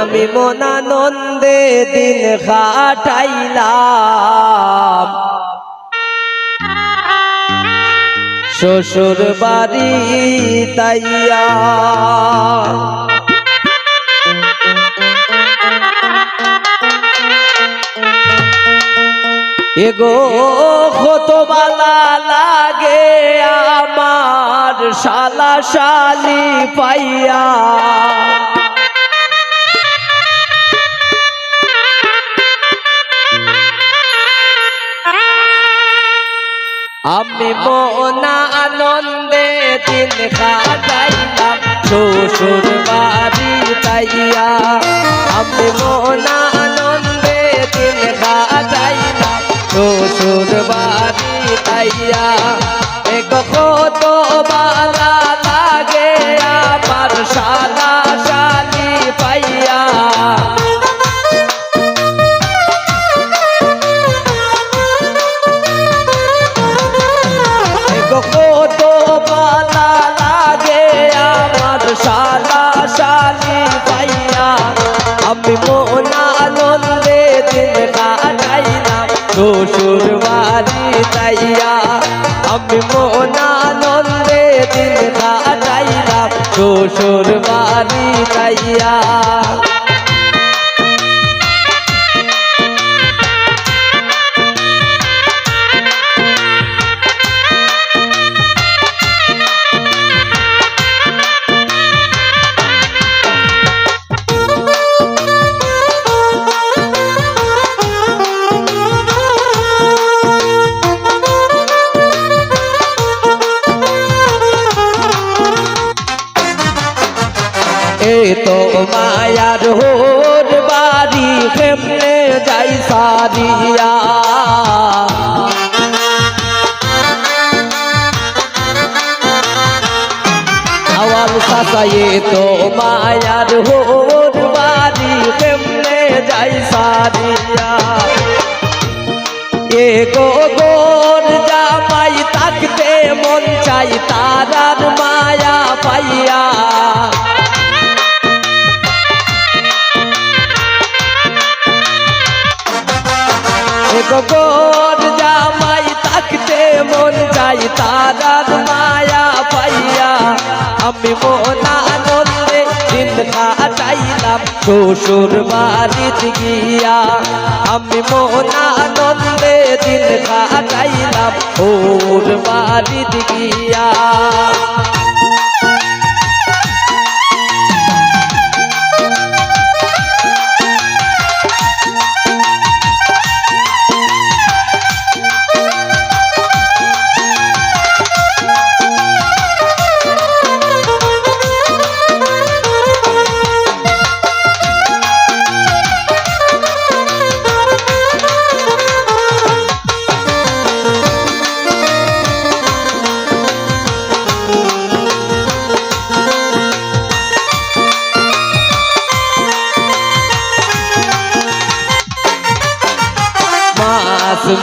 আমি মনানন্দে দিন কাটাইলাম শ্বশুর বাড়ি তাইয়া এগো কত বালা লাগে আমার শালা শালি পাইয়া আমি মনা আনন্দে দিন কাটাইলাম শ্বশুর বাড়ি তাইয়া আমি মনা আনন্দে দিন কাটাইলাম শ্বশুর বাড়ি তাইয়া কত বালা লাগে আমার শালা শালি পাইয়া কত বালা লাগে আমার শালা শালি পাইয়া আমি মনা আনন্দে দিন কাটাইলাম শ্বশুর বাড়ি তাইয়া আমি মনা আনন্দে দিন কাটাইলাম শ্বশুর বাড়ি তাইয়া এই তো মায়ার হোর বাড়ি কেমনে যাই সারিয়া আওয়াল সাসায়ে তো মায়ার হোর বাড়ি কেমনে যাই সারিয়া এ গোর জামাই থাকতে মন চাই তারার মায়া পাইয়া গোর জামাই থাকতে মন চাই তারার মায়া পাইয়া আমি মনা আনন্দে দিন কাটাইলাম শ্বশুর বাড়িতে গিয়া আমি মনা আনন্দে দিন কাটাইলাম ওর বাড়িতে গিয়া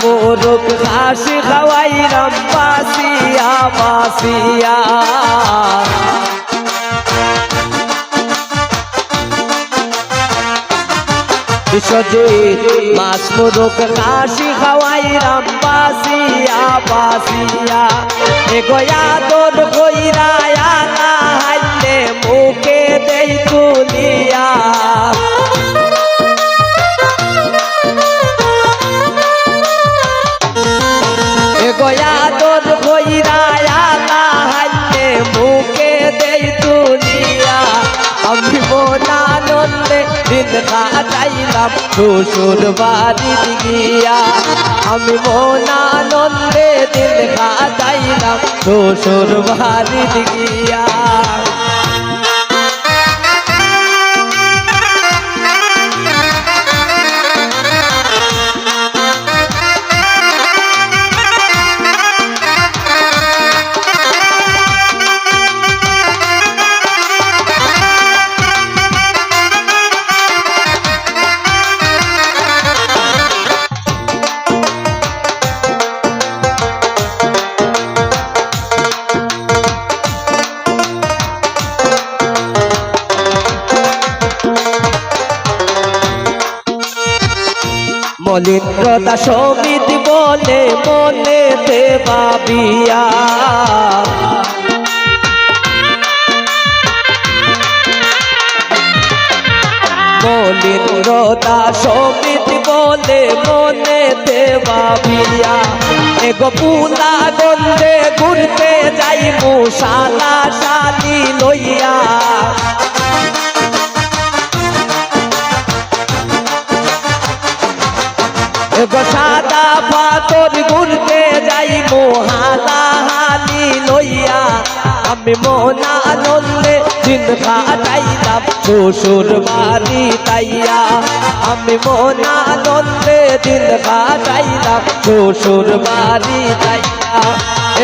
মোরক ঘাসি খাওয়াইলাম বাসিয়া বাসিয়া বিশ্বজিৎ মাছ মোরক ঘাসি খাওয়াইলাম বাসিয়া বাসিয়া এগোয়া তোর কইরা আনা হাইলে মুখে দেই তুলিয়া গয়া তোর কইরা আনা হাইলে মুখে দেই তুলিয়া আমি মনা আনন্দে দিন কাটাইলাম শ্বশুর বাড়ি গিয়া আমি মনা আনন্দে দিন কাটাইলাম শ্বশুর বাড়ি গিয়া মলিন্দ্রতা সমিতি বলে মনেতে ভাবিয়া মলিন্দ্রতা সমিতি বলে মনেতে ভাবিয়া এগো পুলা গন্ধে ঘুরতে যাই মুশালা শালি লইয়া এগো সাদা পাথর ঘুরতে যাই মোহালা হালি লইয়া আমি মন আনন্দে দিন কাটাইলাম শ্বশুর বাড়ি তাইয়া আমি মন আনন্দে দিন কাটাইলাম শ্বশুর বাড়ি তাইয়া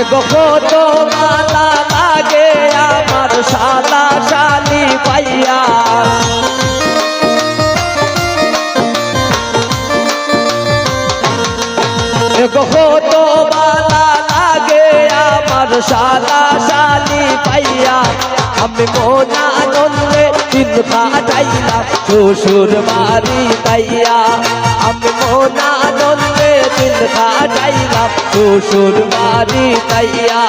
এগো কত মালা লাগে আমার সাদা শালি পাইয়া কত বালা লাগে আমার সাদা শালি পাইয়া আমি মন আনন্দে দিন কাটাইলাম শ্বশুর বাড়ি তাইয়া আমি মন আনন্দে দিন কাটাইলাম শ্বশুর বাড়ি তাইয়া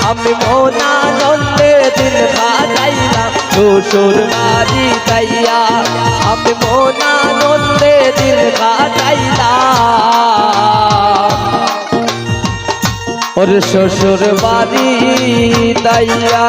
আমি মন আনন্দে দিন কাটাইলাম শ্বশুর বাড়ি তাইয়া আমি মন আনন্দে দিন কাটাইলাম ওর শ্বশুর বাড়ি তাইয়া।